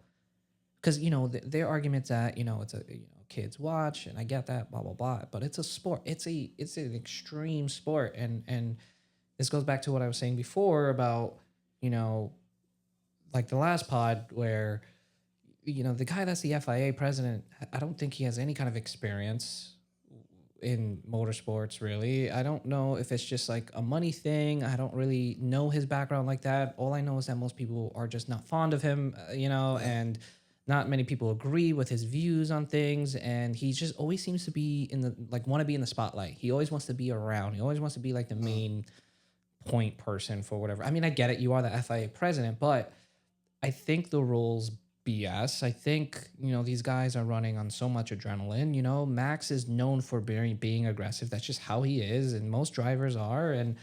because, their arguments that, it's a kids watch, and I get that, blah, blah, blah, but it's a sport. It's an extreme sport. And this goes back to what I was saying before about, like the last pod where, the guy that's the FIA president, I don't think he has any kind of experience in motorsports, really. I don't know if it's just like a money thing. I don't really know his background like that. All I know is that most people are just not fond of him, and not many people agree with his views on things. And he just always seems to be want to be in the spotlight. He always wants to be around. He always wants to be like the main point person for whatever. I mean, I get it. You are the FIA president, but I think the rules BS. I think, these guys are running on so much adrenaline. Max is known for being aggressive. That's just how he is, and most drivers are. And,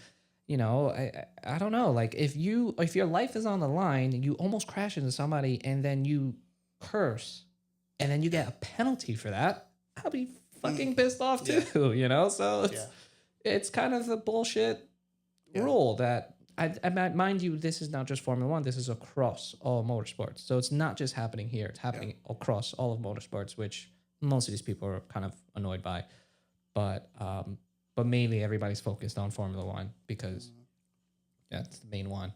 I don't know. Like if your life is on the line and you almost crash into somebody and then you curse and then you get a penalty for that, I'll be fucking pissed off too, So it's kind of a bullshit rule that I mind you, this is not just Formula One. This is across all motorsports. So it's not just happening here. It's happening across all of motorsports, which most of these people are kind of annoyed by. But mainly everybody's focused on Formula One because that's the main one.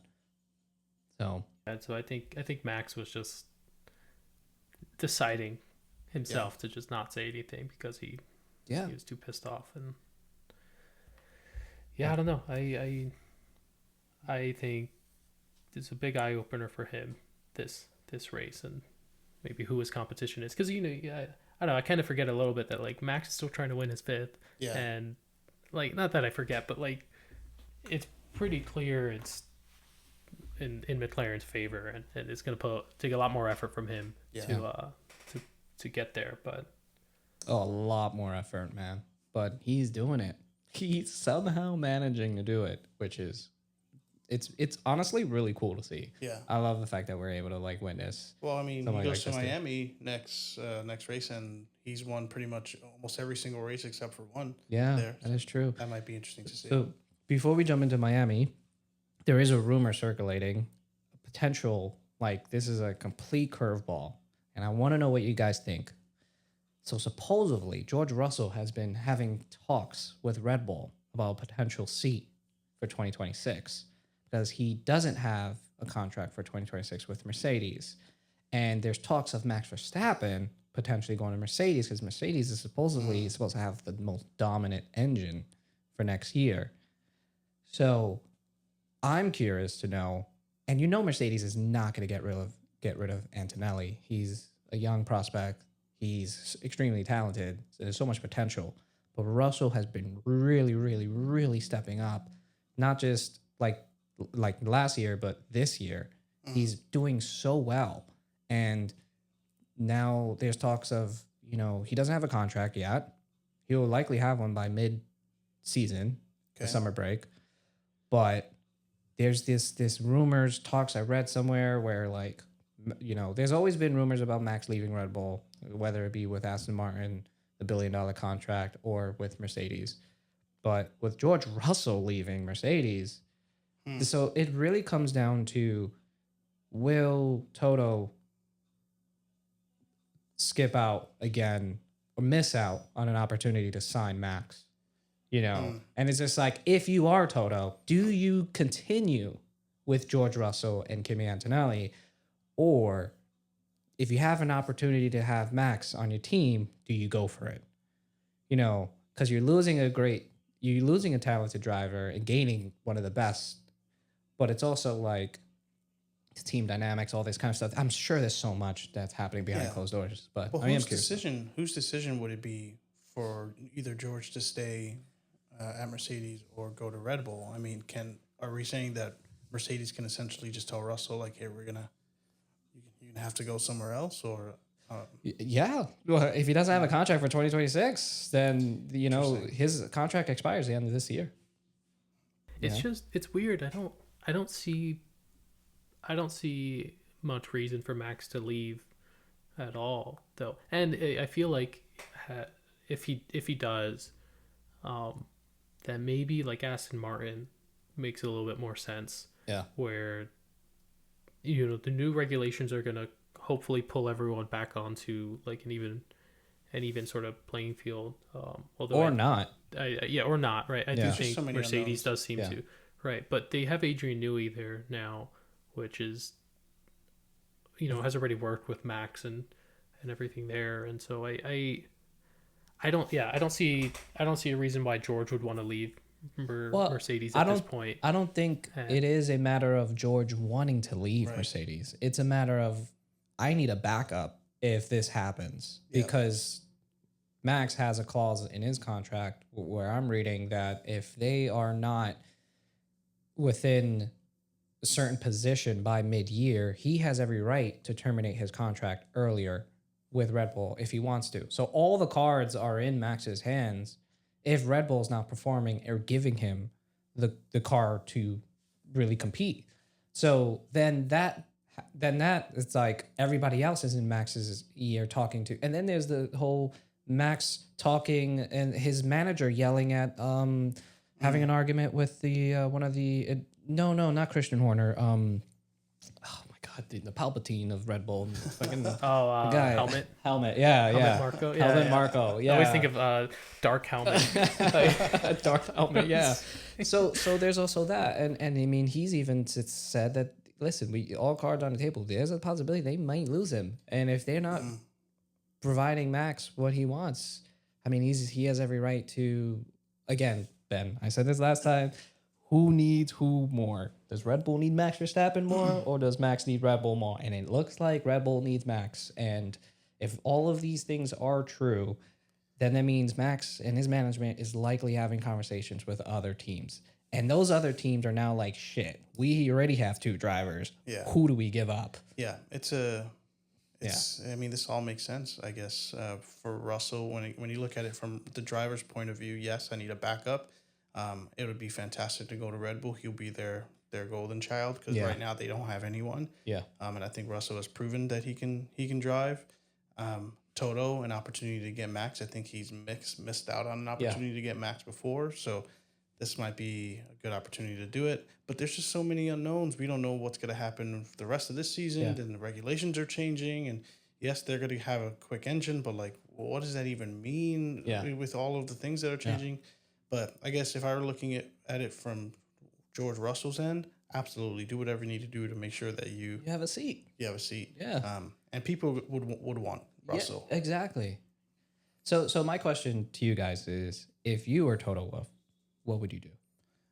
So I think Max was just deciding himself to just not say anything because he was too pissed off. And I don't know. I think it's a big eye opener for him this race, and maybe who his competition is, because I don't know, I kind of forget a little bit that like Max is still trying to win his fifth, and like not that I forget, but like it's pretty clear it's in McLaren's favor, and it's gonna take a lot more effort from him to get there, but a lot more effort, man. But he's doing it. He's somehow managing to do it, which is. It's honestly really cool to see. Yeah, I love the fact that we're able to like witness. Well, I mean, he goes to Miami next race, and he's won pretty much almost every single race except for one. Yeah, that is true. That might be interesting to see. So before we jump into Miami, there is a rumor circulating, a potential like this is a complete curveball, and I want to know what you guys think. So supposedly George Russell has been having talks with Red Bull about a potential seat for 2026. Because he doesn't have a contract for 2026 with Mercedes. And there's talks of Max Verstappen potentially going to Mercedes because Mercedes is supposedly supposed to have the most dominant engine for next year. So I'm curious to know, and Mercedes is not going to get rid of Antonelli. He's a young prospect. He's extremely talented. So there's so much potential. But Russell has been really, really, really stepping up, not just like last year, but this year, he's doing so well. And now there's talks of, he doesn't have a contract yet. He'll likely have one by mid-season, the summer break. But there's this rumors, talks I read somewhere where there's always been rumors about Max leaving Red Bull, whether it be with Aston Martin, the $1 billion contract, or with Mercedes. But with George Russell leaving Mercedes, so it really comes down to, will Toto skip out again or miss out on an opportunity to sign Max? And it's just like, if you are Toto, do you continue with George Russell and Kimi Antonelli? Or if you have an opportunity to have Max on your team, do you go for it? because you're losing a talented driver and gaining one of the best, but it's also like team dynamics, all this kind of stuff. I'm sure there's so much that's happening behind closed doors, but well, I am whose curious. decision would it be for either George to stay at Mercedes or go to Red Bull? I mean, are we saying that Mercedes can essentially just tell Russell, like, hey, you're gonna have to go somewhere else, or yeah, well, if he doesn't have a contract for 2026, then his contract expires the end of this year. It's weird. I don't see much reason for Max to leave at all, though. And I feel like if he does, then maybe like Aston Martin makes a little bit more sense. Yeah. Where the new regulations are gonna hopefully pull everyone back onto like an even sort of playing field. Or not, right? I do think so Mercedes does seem to, right? But they have Adrian Newey there now, which is, has already worked with Max and everything there, and so I don't see a reason why George would want to leave Mercedes at this point. I don't think it is a matter of George wanting to leave Mercedes. It's a matter of, I need a backup if this happens, because Max has a clause in his contract where I'm reading that if they are not within a certain position by mid-year, he has every right to terminate his contract earlier with Red Bull if he wants to. So all the cards are in Max's hands if Red Bull's not performing or giving him the car to really compete. So then that it's like everybody else is in Max's ear talking to. And then there's the whole Max talking and his manager yelling at having an argument with the one of the not Christian Horner. Oh my God, the Palpatine of Red Bull. Fucking the guy. Helmet. Yeah. Marco. Helmet Marco. Yeah. I always think of Dark Helmet. Dark Helmet. Yeah. So there's also that, and I mean he's even said that, listen, we all cards on the table. There's a possibility they might lose him, and if they're not providing Max what he wants, I mean he has every right to. Again, Ben, I said this last time. Who needs who more? Does Red Bull need Max Verstappen more, or does Max need Red Bull more? And it looks like Red Bull needs Max. And if all of these things are true, then that means Max and his management is likely having conversations with other teams. And those other teams are now like, shit, we already have 2 drivers. Yeah. Who do we give up? Yeah, I mean, this all makes sense, I guess, for Russell. When you look at it from the driver's point of view, yes, I need a backup. It would be fantastic to go to Red Bull. He'll be their golden child, because right now they don't have anyone. Yeah. And I think Russell has proven that he can drive. Toto, an opportunity to get Max. I think he's missed out on an opportunity to get Max before. So this might be a good opportunity to do it. But there's just so many unknowns. We don't know what's going to happen for the rest of this season. Yeah. Then the regulations are changing. And yes, they're going to have a quick engine, but like, what does that even mean with all of the things that are changing? Yeah. But I guess if I were looking at it from George Russell's end, absolutely do whatever you need to do to make sure that you have a seat. You have a seat. Yeah. And people would want Russell. Yeah, exactly. So my question to you guys is, if you were Toto Wolff, what would you do?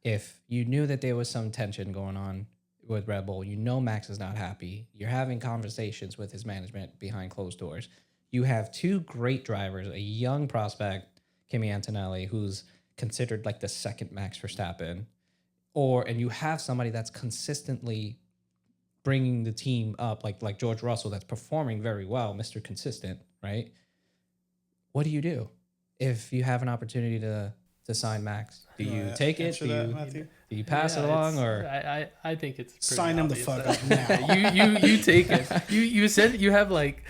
If you knew that there was some tension going on with Red Bull, Max is not happy, you're having conversations with his management behind closed doors, you have 2 great drivers, a young prospect, Kimi Antonelli, who's considered like the second Max Verstappen, and you have somebody that's consistently bringing the team up, like George Russell, that's performing very well, Mr. Consistent, right? What do you do if you have an opportunity to sign Max? Do you take it? Do you pass it along, or I think it's pretty sign him the fuck up now. you take it. You said you have like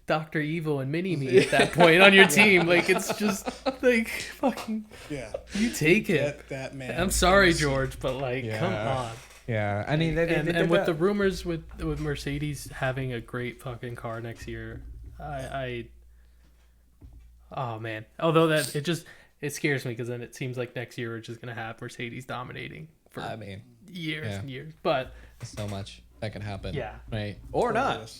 Dr. Evil and Mini-Me at that point on your team. Like, it's just like fucking you take it. That man. I'm sorry, George, but like, come on. Yeah, I mean, and with the rumors with Mercedes having a great fucking car next year, oh man. Although that it scares me, because then it seems like next year we're just gonna have Mercedes dominating for years and years. But so much that can happen. Yeah. Right. Or not.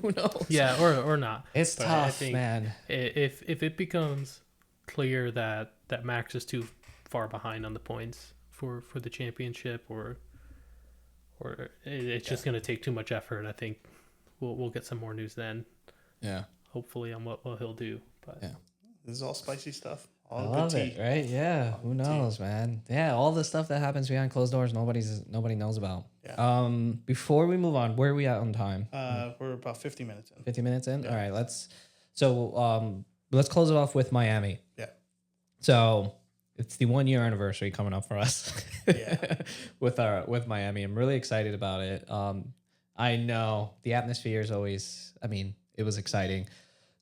Who knows? Yeah, or not. It's tough, man. If it becomes clear that Max is too far behind on the points for the championship, or it's just going to take too much effort. I think we'll get some more news then. Yeah. Hopefully on what he'll do. But yeah. This is all spicy stuff. I love it, right? Yeah. Who knows, man? Yeah, all the stuff that happens behind closed doors, nobody knows about. Yeah. Before we move on, where are we at on time? We're about 50 minutes in. 50 minutes in? Yeah. All right, let's close it off with Miami. Yeah. So it's the 1 year anniversary coming up for us. Yeah. with Miami. I'm really excited about it. I know the atmosphere is always, it was exciting.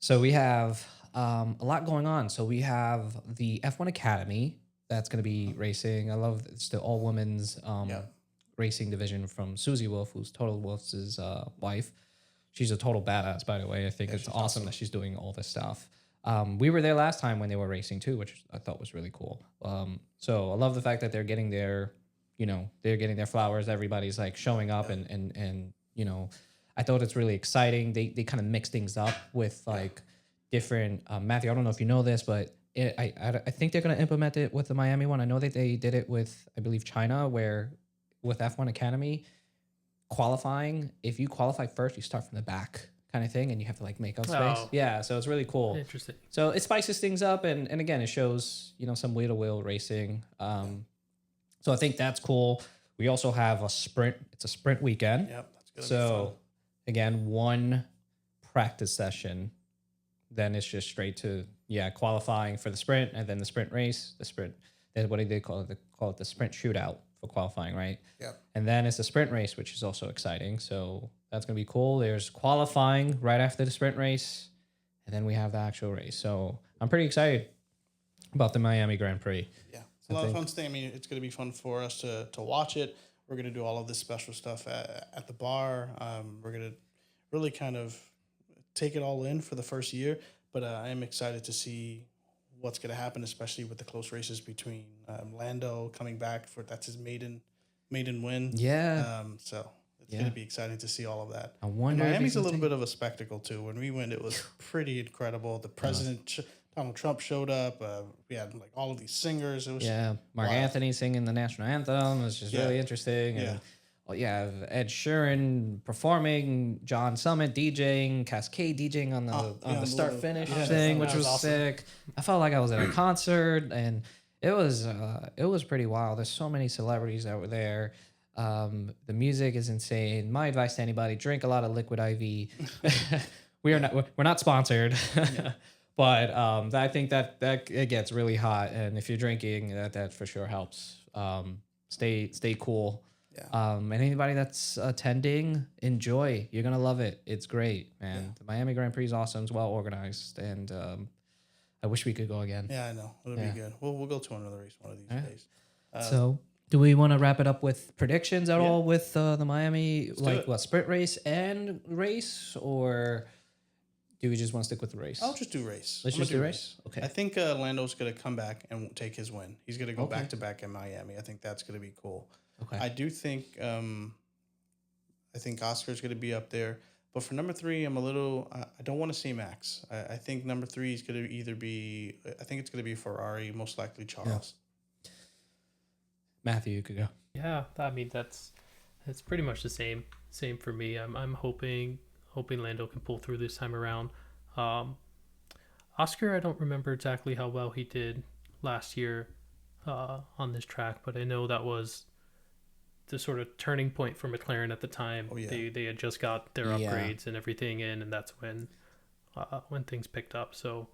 So we have a lot going on. So we have the F1 Academy that's going to be racing. I love it's the all women's racing division from Susie Wolf, who's Total Wolf's wife. She's a total badass, by the way. I think it's awesome that she's doing all this stuff. We were there last time when they were racing too, which I thought was really cool. So I love the fact that they're getting their flowers. Everybody's like showing up and I thought it's really exciting. They kind of mix things up with like different, Matthew, I don't know if you know this, but I think they're going to implement it with the Miami one. I know that they did it with, I believe, China, where with F1 Academy qualifying, if you qualify first, you start from the back kind of thing, and you have to like make up space. Oh. Yeah, so it's really cool. Interesting. So it spices things up, and again, it shows some wheel-to-wheel racing. So I think that's cool. We also have a sprint. It's a sprint weekend. Yep, that's gonna So be fun. again, one practice session, then it's just straight to qualifying for the sprint, and then the sprint race. The sprint. Then what do they call it? They call it the sprint shootout for qualifying, right? Yeah. And then it's the sprint race, which is also exciting. So that's going to be cool. There's qualifying right after the sprint race, and then we have the actual race. So I'm pretty excited about the Miami Grand Prix. Yeah, it's a lot of fun stuff. It's going to be fun for us to watch it. We're going to do all of this special stuff at the bar. We're going to really kind of take it all in for the first year, but I am excited to see what's going to happen, especially with the close races between Lando coming back that's his maiden win. Yeah. So it's going to be exciting to see all of that. I wonder. Miami's a little bit of a spectacle too. When we went, it was pretty incredible. The president, Donald Trump, showed up. We had like all of these singers. It was Mark Anthony singing the national anthem. It was just really interesting. And Ed Sheeran performing, John Summit DJing, Cascade DJing on the start finish thing, which was awesome. Sick. I felt like I was at a concert, and it was pretty wild. There's so many celebrities that were there. The music is insane. My advice to anybody: drink a lot of Liquid IV. we're not sponsored, but I think that it gets really hot, and if you're drinking, that for sure helps. Stay cool. Yeah. And anybody that's attending, enjoy. You're gonna love it. It's great, man. Yeah. The Miami Grand Prix is awesome. It's well organized, and I wish we could go again. Yeah, I know. It'll be good. We'll go to another race one of these days. So, do we want to wrap it up with predictions at all with the Miami, sprint race and race, or do we just want to stick with the race? I'll just do race. Let's just do race. Okay. I think Lando's gonna come back and take his win. He's gonna go back to back in Miami. I think that's gonna be cool. Okay. I do think I think Oscar's going to be up there, but for number 3, I'm a little. I don't want to say Max. I think number 3 is going to either be. I think it's going to be Ferrari, most likely Charles. Yeah. Matthew, you could go. Yeah, it's pretty much the same for me. I'm hoping Lando can pull through this time around. Oscar, I don't remember exactly how well he did last year on this track, but I know that was the sort of turning point for McLaren at the time. Oh, yeah. They had just got their upgrades and everything in, and that's when things picked up. So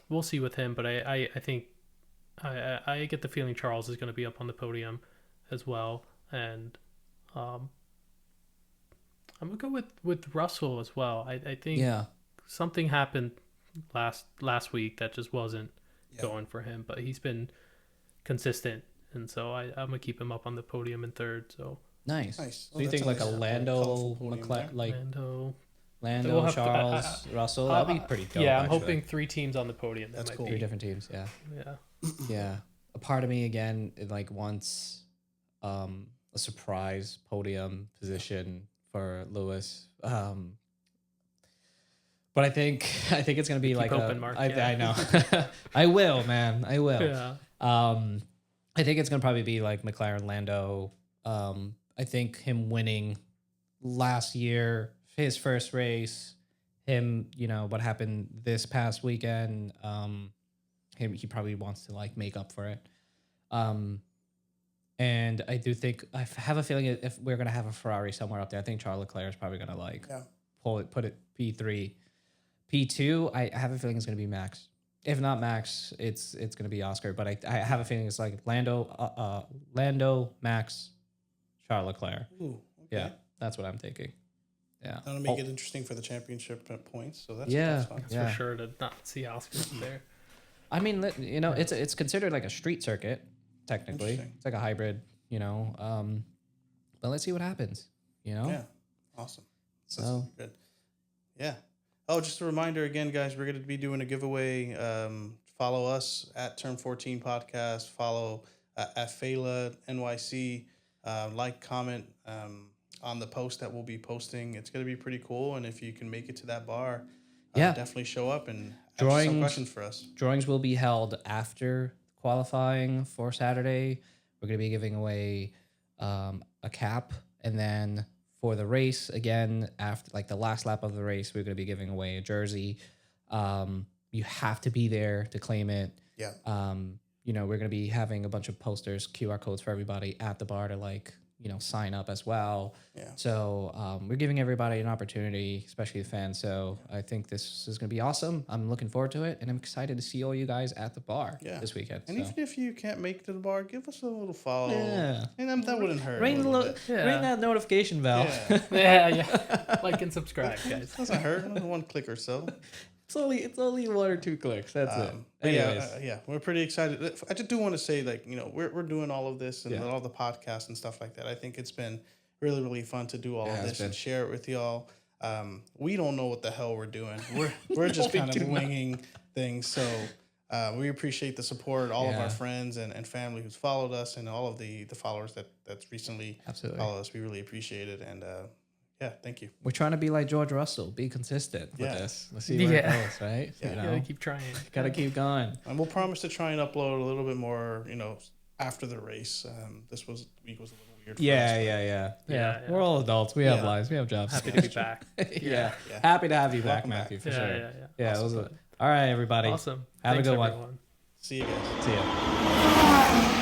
we'll see with him, but I think I get the feeling Charles is going to be up on the podium as well, and I'm gonna go with Russell as well. I think something happened last week that just wasn't going for him, but he's been consistent. And so I'm going to keep him up on the podium in 3rd. So nice. So you think like a Lando, Lando, Charles, Russell? That'd be pretty dope. Yeah, I'm hoping 3 teams on the podium. That's cool. 3 different teams, yeah. A part of me, again, wants a surprise podium position for Lewis. But I think it's gonna be like open, Mark, I know. I will, man. I will. Yeah. I think it's gonna probably be like McLaren Lando. I think him winning last year, his first race, him, what happened this past weekend, he probably wants to like make up for it. And I do think, I have a feeling if we're gonna have a Ferrari somewhere up there, I think Charles Leclerc is probably gonna put it P3, P2. I have a feeling it's gonna be Max. If not Max, it's gonna be Oscar. But I have a feeling it's like Lando, Max, Charles Leclerc. Ooh, okay. Yeah, that's what I'm thinking. Yeah, That'll make it interesting for the championship points. So that's yeah, fun. For sure to not see Oscar there. I mean, it's considered like a street circuit technically. It's like a hybrid, but let's see what happens. Yeah, awesome. So good. Yeah. Oh, just a reminder again, guys, we're going to be doing a giveaway. Follow us at Term 14 Podcast. Follow at Fela NYC. Like, comment on the post that we'll be posting. It's going to be pretty cool. And if you can make it to that bar, definitely show up and ask some questions for us. Drawings will be held after qualifying for Saturday. We're going to be giving away a cap, and then for the race, again, after like the last lap of the race, we're going to be giving away a jersey. You have to be there to claim it. Yeah. We're going to be having a bunch of posters, QR codes for everybody at the bar to sign up as well. Yeah. So we're giving everybody an opportunity, especially the fans. So I think this is going to be awesome. I'm looking forward to it, and I'm excited to see all you guys at the bar this weekend. And even if you can't make it to the bar, give us a little follow. Yeah. And that wouldn't hurt. Ring that notification bell. Yeah. Like and subscribe, guys. Doesn't hurt. One click or so. It's only 1 or 2 clicks. That's it. Yeah, we're pretty excited. I just do want to say, we're doing all of this and all the podcasts and stuff like that. I think it's been really, really fun to do all of this and share it with y'all. We don't know what the hell we're doing. We're just kind of winging things. So we appreciate the support, all of our friends and family who's followed us, and all of the followers that's recently followed us. We really appreciate it. And thank you. We're trying to be like George Russell, be consistent with this. Let's see where it goes, right? Yeah. Gotta keep trying. Gotta keep going. And we'll promise to try and upload a little bit more, after the race. This week was a little weird for us. Yeah. We're all adults. We have lives. We have jobs. Happy to be back. Happy to have you back, Welcome Matthew, back. for sure. Yeah. Awesome. All right, everybody. Awesome. Have Thanks, a good everyone. one. See you guys. See ya.